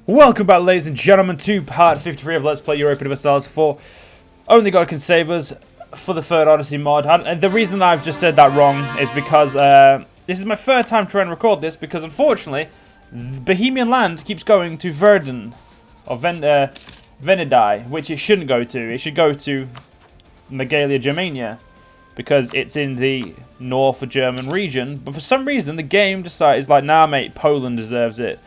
Welcome back, ladies and gentlemen, to part 53 of Let's Play Europa Universalis for Only God Can Save Us for the third Odyssey mod. And the reason I've just said that wrong is because this is my third time trying to record this, because unfortunately, Bohemian land keeps going to Verdun, or Venedig, which it shouldn't go to. It should go to Megalia, Germania, because it's in the North German region. But for some reason, the game decides, like, nah, mate, Poland deserves it.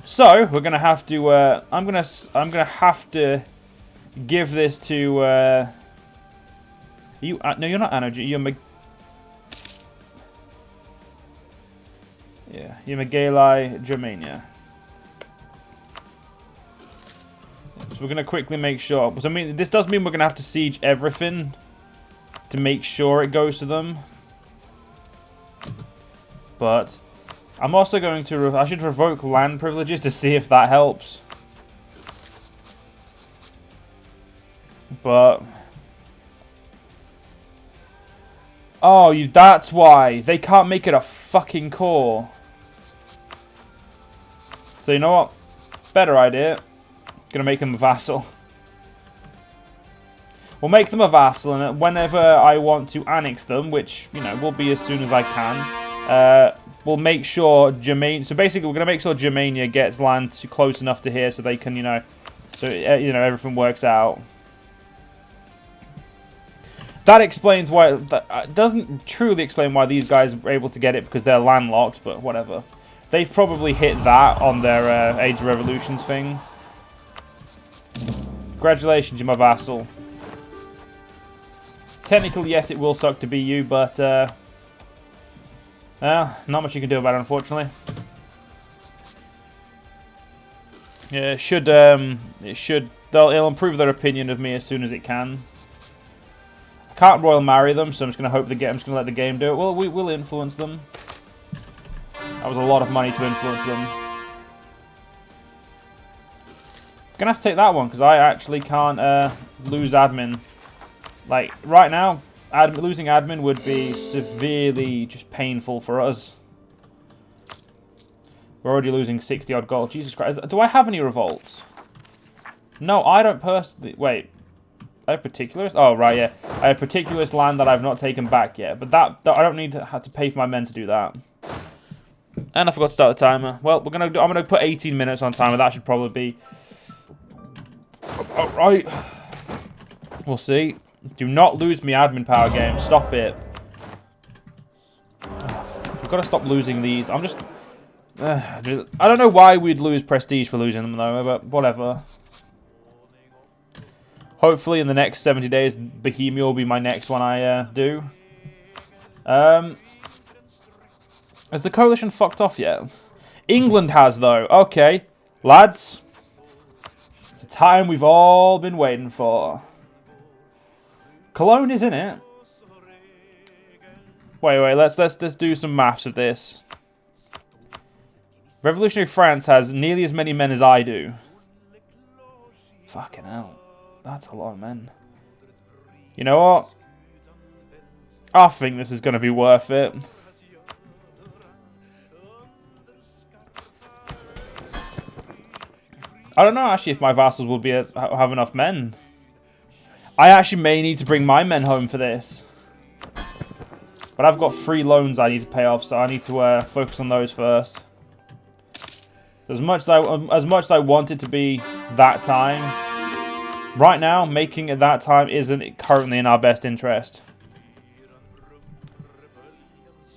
So we're gonna have to. I'm gonna have to give this to. You? No, you're not Anna. You're Yeah, you're Megalia, Germania. So we're gonna quickly make sure. So I mean, this does mean we're gonna have to siege everything to make sure it goes to them. But I'm also going to... I should revoke land privileges to see if that helps. But... oh, that's why. They can't make it a fucking core. So you know what? Better idea. Gonna make them a vassal. We'll make them a vassal, and whenever I want to annex them, which, you know, will be as soon as I can, we'll make sure Germania... so basically, we're going to make sure Germania gets land close enough to here so they can, you know... so, you know, everything works out. That explains why... that doesn't truly explain why these guys are able to get it, because they're landlocked, but whatever. They've probably hit that on their Age of Revolutions thing. Congratulations, you're my vassal. Technically, yes, it will suck to be you, but... not much you can do about it, unfortunately. Yeah, it'll improve their opinion of me as soon as it can. I can't royal marry them, so I'm just gonna hope I'm just gonna let the game do it. Well, we will influence them. That was a lot of money to influence them. Gonna have to take that one because I actually can't lose admin. Like right now. Losing admin would be severely just painful for us. We're already losing 60 odd gold. Jesus Christ. Do I have any revolts? No, I don't personally. Wait. I have particulars? Oh, right, yeah. I have particulars land that I've not taken back yet. But that I don't need to have to pay for my men to do that. And I forgot to start the timer. Well, I'm gonna put 18 minutes on timer. That should probably be alright. We'll see. Do not lose me admin power, game. Stop it. We've got to stop losing these. I don't know why we'd lose prestige for losing them, though, but whatever. Hopefully, in the next 70 days, Bohemia will be my next one I do. Has the coalition fucked off yet? England has, though. Okay. Lads. It's the time we've all been waiting for. Cologne is in it. Wait. Let's do some maths of this. Revolutionary France has nearly as many men as I do. Fucking hell, that's a lot of men. You know what? I think this is going to be worth it. I don't know actually if my vassals will have enough men. I actually may need to bring my men home for this. But I've got 3 loans I need to pay off, so I need to focus on those first. As much as I want it to be that time, right now, making it that time isn't currently in our best interest.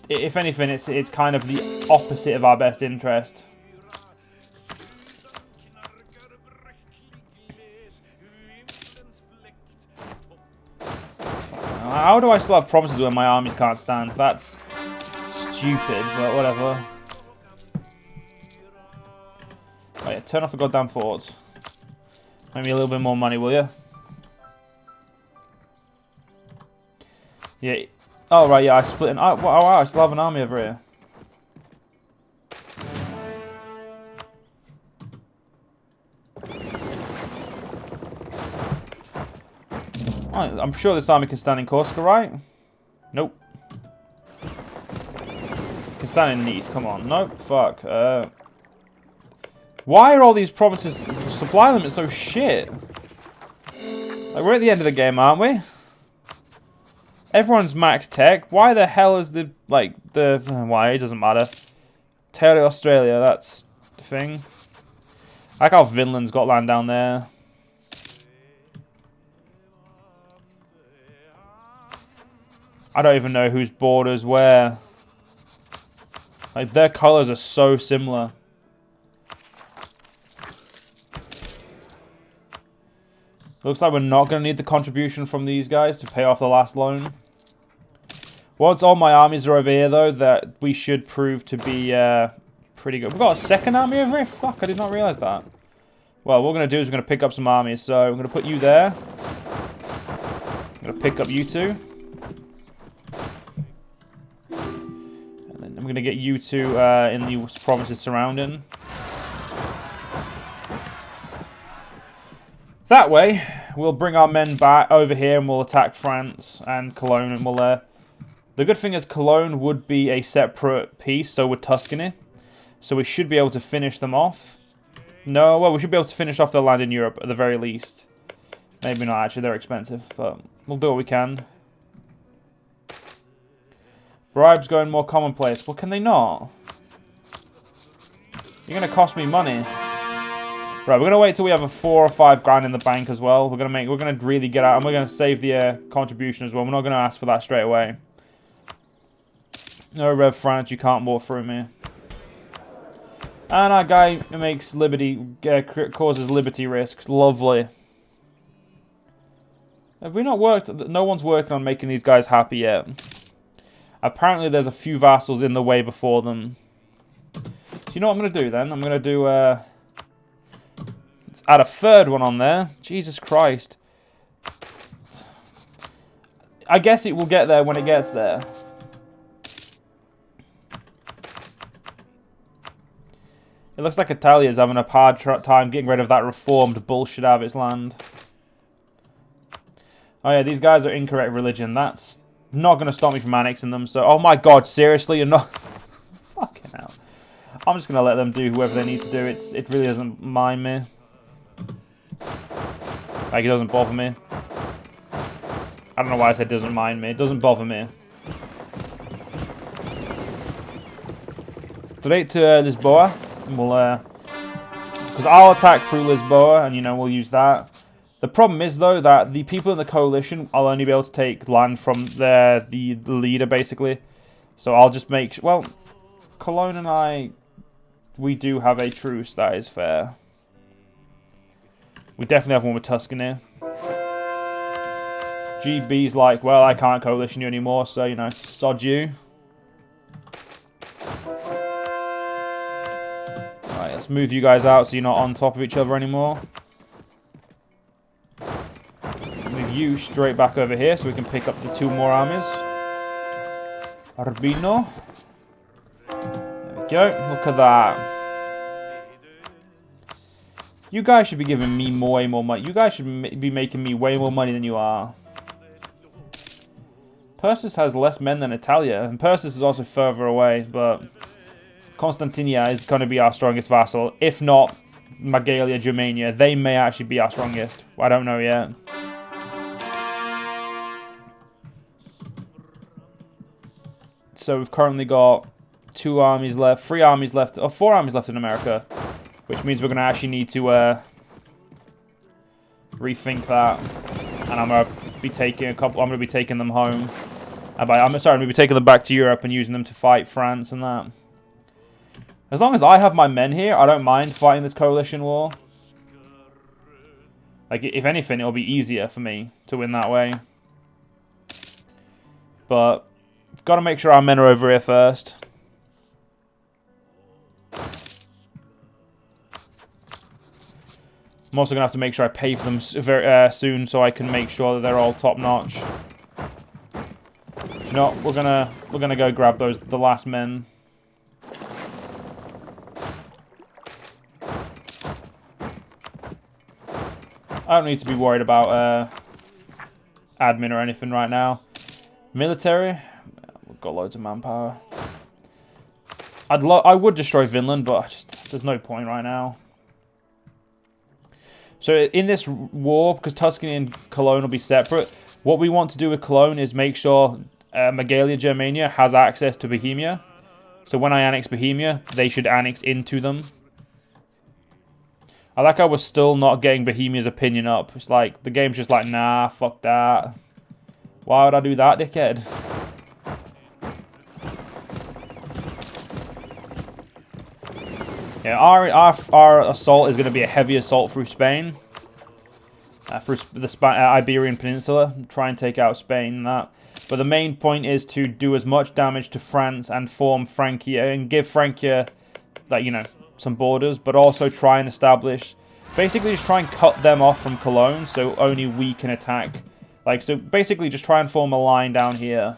If anything, it's kind of the opposite of our best interest. How do I still have promises when my armies can't stand? That's stupid, but whatever. Oh yeah, turn off the goddamn forts. Make me a little bit more money, will you? Yeah. Oh, right, yeah, I split. Oh, wow, I still have an army over here. I'm sure this army can stand in Corsica, right? Nope. Can stand in Nice, come on. Nope, fuck. Why are all these provinces supply limits so shit? Like, we're at the end of the game, aren't we? Everyone's max tech. Why the hell is the, like, why? It doesn't matter. Terry Australia, that's the thing. I like how Vinland's got land down there. I don't even know whose borders where. Like, their colors are so similar. Looks like we're not going to need the contribution from these guys to pay off the last loan. Once all my armies are over here, though, that we should prove to be pretty good. We've got a second army over here? Fuck, I did not realize that. Well, what we're going to do is we're going to pick up some armies. So, I'm going to put you there. I'm going to pick up you two. And then I'm going to get you two in the provinces surrounding. That way, we'll bring our men back over here and we'll attack France and Cologne. And we'll, the good thing is Cologne would be a separate piece, so would Tuscany. So we should be able to finish them off. No, well, we should be able to finish off their land in Europe at the very least. Maybe not, actually, they're expensive, but we'll do what we can. Bribes going more commonplace. Well, can they not? You're going to cost me money. Right, we're gonna wait till we have a 4 or 5 grand in the bank as well. We're gonna really get out, and we're gonna save the contribution as well. We're not gonna ask for that straight away. No, Rev France, you can't walk through me. And our guy who makes liberty causes liberty risks. Lovely. Have we not worked? No one's working on making these guys happy yet. Apparently, there's a few vassals in the way before them. So you know what I'm gonna do then? I'm gonna do. Let's add a third one on there. Jesus Christ. I guess it will get there when it gets there. It looks like Italia's having a hard time getting rid of that reformed bullshit out of its land. Oh yeah, these guys are incorrect religion. That's not going to stop me from annexing them. So, oh my god, seriously? You're not... Fucking hell. I'm just going to let them do whoever they need to do. It really doesn't mind me. Like, it doesn't bother me. I don't know why I said doesn't mind me. It doesn't bother me. Straight to Lisboa. And we'll, because I'll attack through Lisboa, and, you know, we'll use that. The problem is, though, that the people in the coalition, I'll only be able to take land from the leader, basically. So I'll just make... Well, Cologne and I... We do have a truce, that is fair. We definitely have one with Tuscany. GB's like, well, I can't coalition you anymore, so, you know, sod you. Alright, let's move you guys out so you're not on top of each other anymore. Move you straight back over here so we can pick up the 2 more armies. Urbino. There we go. Look at that. You guys should be giving me way more money. You guys should be making me way more money than you are. Persis has less men than Italia, and Persis is also further away, but Constantinia is going to be our strongest vassal. If not, Magalia, Germania, they may actually be our strongest. I don't know yet. So we've currently got 2 armies left, 3 armies left, or 4 armies left in America. Which means we're going to actually need to rethink that. And I'm going to be taking a couple... I'm going to be taking them home. I'm sorry, I'm going to be taking them back to Europe and using them to fight France and that. As long as I have my men here, I don't mind fighting this coalition war. Like, if anything, it'll be easier for me to win that way. But, got to make sure our men are over here first. I'm also going to have to make sure I pay for them very soon so I can make sure that they're all top-notch. You know what? We're gonna go grab the last men. I don't need to be worried about admin or anything right now. Military, we've got loads of manpower. I would destroy Vinland, but there's no point right now. So in this war, because Tuscany and Cologne will be separate, what we want to do with Cologne is make sure Megalia Germania has access to Bohemia. So when I annex Bohemia, they should annex into them. I like how we're still not getting Bohemia's opinion up. It's like, the game's just like, nah, fuck that. Why would I do that, dickhead? Yeah, our assault is going to be a heavy assault through Spain. Through the Iberian Peninsula. Try and take out Spain and that. But the main point is to do as much damage to France and form Francia. And give Francia, like, you know, some borders. But also try and establish... Basically just try and cut them off from Cologne. So only we can attack. Like, so basically just try and form a line down here.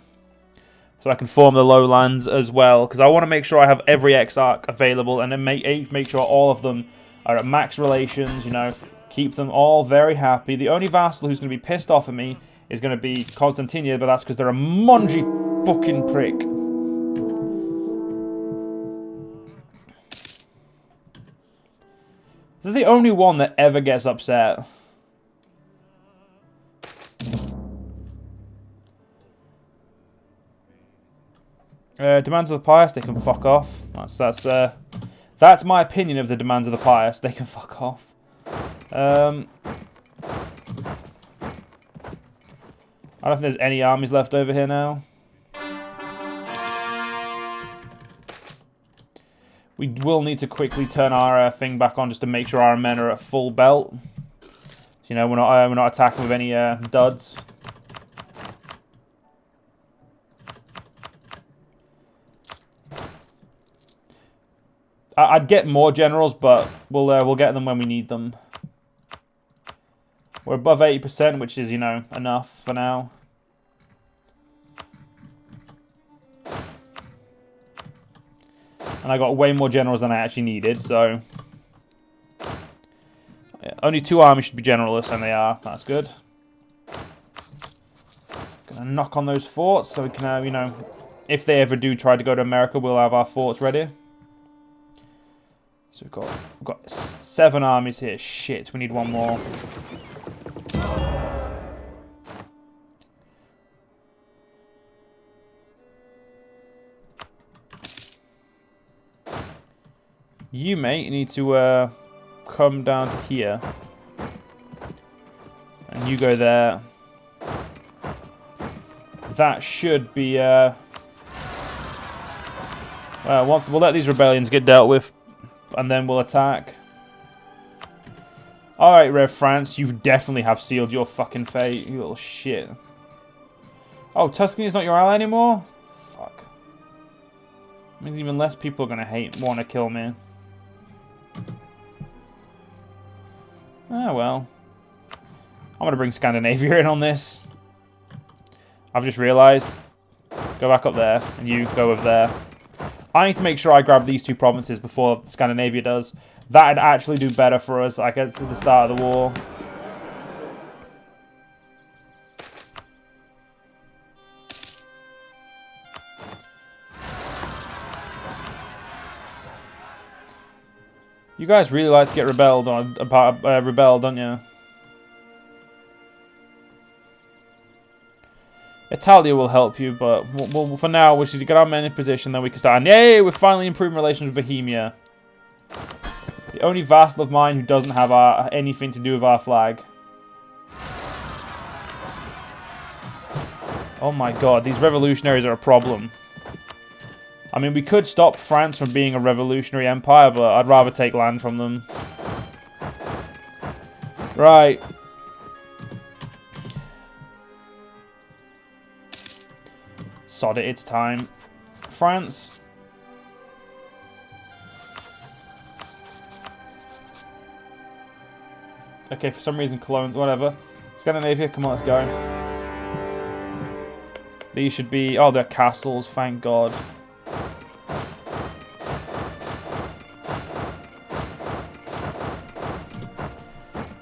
So I can form the lowlands as well. Because I want to make sure I have every Exarch available. And then make sure all of them are at max relations, you know. Keep them all very happy. The only vassal who's going to be pissed off at me is going to be Constantinia. But that's because they're a mangy fucking prick. They're the only one that ever gets upset. Demands of the pious, they can fuck off. That's my opinion of the demands of the pious. They can fuck off. I don't think there's any armies left over here now. We will need to quickly turn our thing back on just to make sure our men are at full belt. So, you know, we're not attacking with any duds. I'd get more generals, but we'll get them when we need them. We're above 80%, which is, you know, enough for now. And I got way more generals than I actually needed, so... Yeah, only 2 armies should be generalists, and they are. That's good. Gonna knock on those forts, so we can have, you know... If they ever do try to go to America, we'll have our forts ready. So we've got 7 armies here. Shit, we need 1 more. You, mate, need to come down to here. And you go there. That should be... well, we'll let these rebellions get dealt with. And then we'll attack. Alright, Rev France, you definitely have sealed your fucking fate, you little shit. Oh, Tuscany's not your ally anymore? Fuck. Means even less people are gonna want to kill me. Oh well. I'm gonna bring Scandinavia in on this. I've just realised. Go back up there, and you go over there. I need to make sure I grab these 2 provinces before Scandinavia does. That'd actually do better for us, I guess, at the start of the war. You guys really like to get rebelled, don't you? Italia will help you, but for now, we should get our men in position, then we can start. And yay, we're finally improving relations with Bohemia. The only vassal of mine who doesn't have anything to do with our flag. Oh my god, these revolutionaries are a problem. I mean, we could stop France from being a revolutionary empire, but I'd rather take land from them. Right. Sod it, it's time. France. Okay, for some reason, Cologne, whatever. Scandinavia, come on, let's go. These should be... Oh, they're castles, thank God.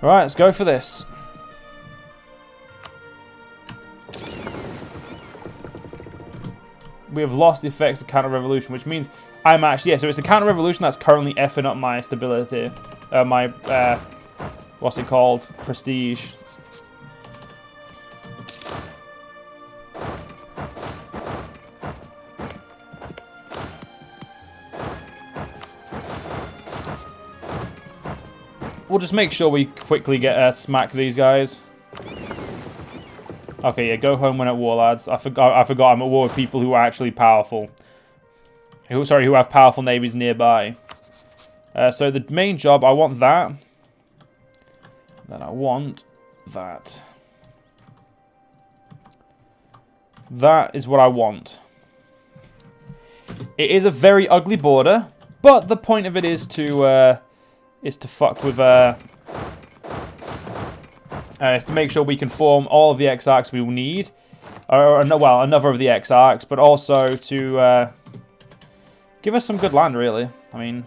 Right, let's go for this. We have lost the effects of counter-revolution, which means I'm actually... Yeah, so it's the counter-revolution that's currently effing up my stability. what's it called? Prestige. We'll just make sure we quickly get smack these guys. Okay, yeah, go home when at war, lads. I forgot I'm at war with people who are actually powerful. Who have powerful navies nearby. So the main job, I want that. Then I want that. That is what I want. It is a very ugly border, but the point of it is to fuck with is to make sure we can form all of the exarchs we will need, well, another of the exarchs, but also to give us some good land. Really, I mean,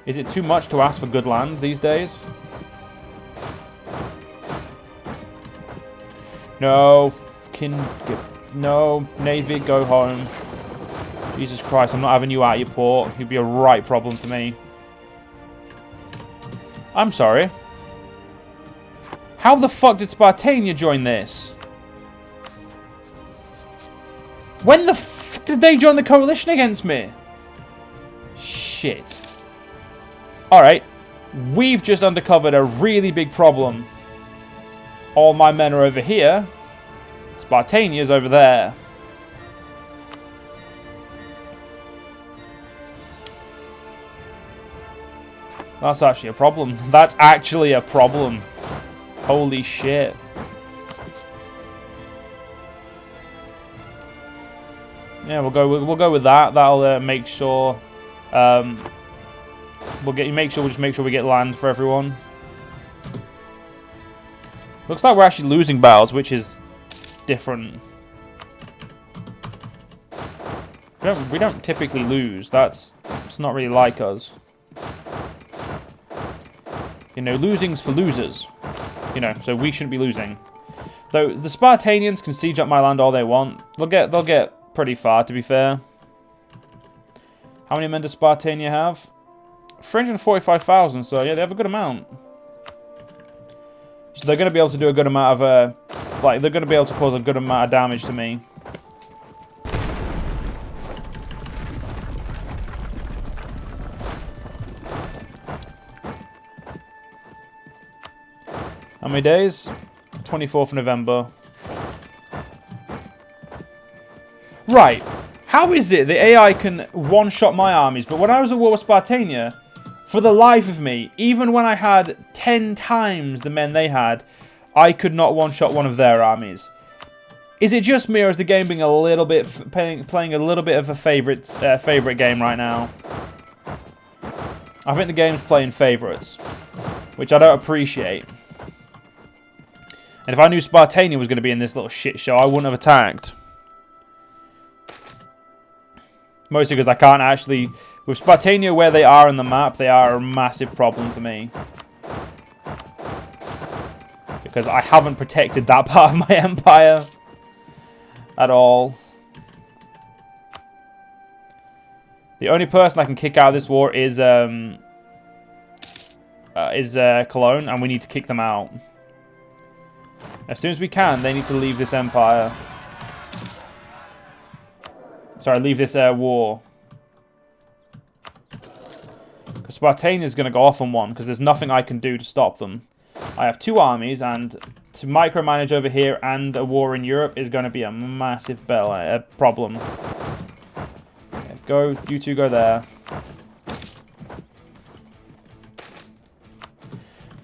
is it too much to ask for good land these days? No, no, Navy, go home. Jesus Christ, I'm not having you out of your port. You'd be a right problem for me. I'm sorry. How the fuck did Spartania join this? When the f did they join the coalition against me? Shit. Alright. We've just uncovered a really big problem. All my men are over here. Spartania's over there. That's actually a problem. That's actually a problem. Holy shit. Yeah, we'll go with that. That'll make sure we'll just make sure we get land for everyone. Looks like we're actually losing battles, which is different. We don't typically lose. It's not really like us. You know, losing's for losers. You know, so we shouldn't be losing. Though the Spartanians can siege up my land all they want. They'll get pretty far, to be fair. How many men does Spartania have? 345,000. So yeah, they have a good amount. So they're going to be able to do a good amount of they're going to be able to cause a good amount of damage to me. How many days? 24th of November. Right. How is it the AI can one-shot my armies, but when I was at war with Spartania, for the life of me, even when I had 10 times the men they had, I could not one-shot one of their armies? Is it just me, or is the game being a little bit playing a little bit of a favorite game right now? I think the game's playing favorites, which I don't appreciate. And if I knew Spartania was going to be in this little shit show, I wouldn't have attacked. Mostly because I can't actually... With Spartania where they are in the map, they are a massive problem for me. Because I haven't protected that part of my empire at all. The only person I can kick out of this war is Cologne, and we need to kick them out. As soon as we can, they need to leave this empire. Sorry, leave this war. Because Spartania is going to go off on one, because there's nothing I can do to stop them. I have 2 armies, and to micromanage over here and a war in Europe is going to be a massive problem. Yeah, go, you two go there.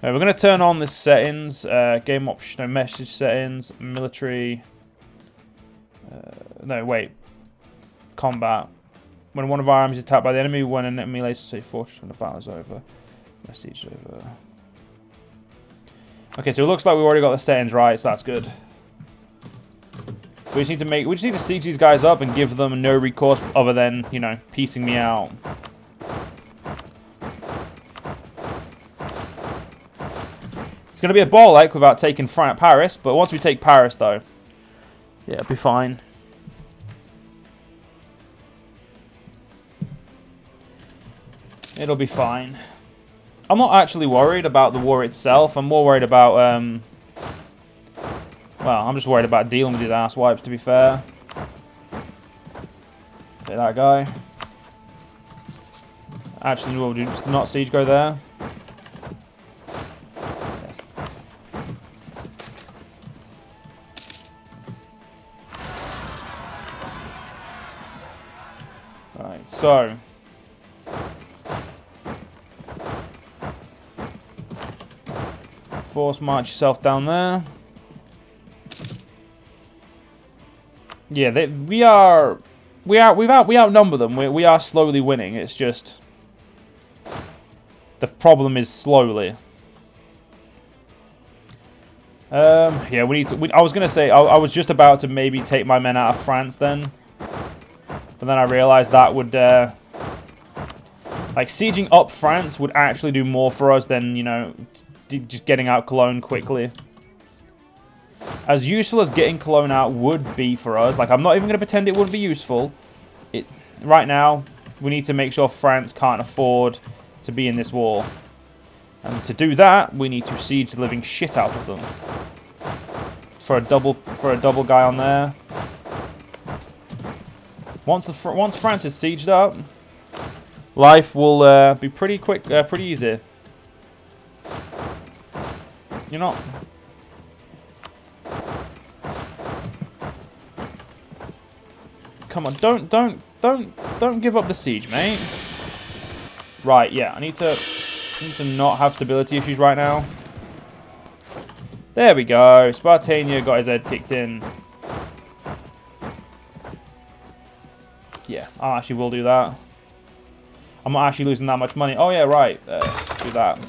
We're going to turn on the settings, game option, no, message settings, military, no, wait, combat. When one of our armies is attacked by the enemy, when an enemy lays say fortress when the battle is over, message over. Okay, so it looks like we've already got the settings right, so that's good. We just need to siege these guys up and give them no recourse other than, you know, piecing me out. It's going to be a ball ache without taking Paris, but once we take Paris, though, yeah, it'll be fine. It'll be fine. I'm not actually worried about the war itself. I'm more worried about, well, I'm just worried about dealing with these ass wipes, to be fair. Hit that guy. Actually, we'll do not siege go there. Yes. Right, so. Force march yourself down there. Yeah, we outnumber them. We are slowly winning. It's just the problem is slowly. Yeah, we need to. I was gonna say I was just about to maybe take my men out of France then, but then I realized that would like sieging up France would actually do more for us than, you know, just getting out Cologne quickly. As useful as getting Cologne out would be for us, like, I'm not even going to pretend it wouldn't be useful. Right now, we need to make sure France can't afford to be in this war. And to do that, we need to siege the living shit out of them. For a double guy on there. Once France is sieged up, life will be pretty quick, pretty easy. You're not. Come on, don't give up the siege, mate. Right, yeah, I need to not have stability issues right now. There we go. Spartania got his head kicked in. Yeah, I actually will do that. I'm not actually losing that much money. Oh yeah, right. Do that.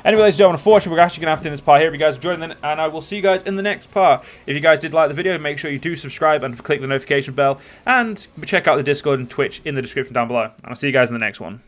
Anyway, ladies and gentlemen, unfortunately, we're actually going to have to end this part here. If you guys enjoyed it, and I will see you guys in the next part. If you guys did like the video, make sure you do subscribe and click the notification bell. And check out the Discord and Twitch in the description down below. And I'll see you guys in the next one.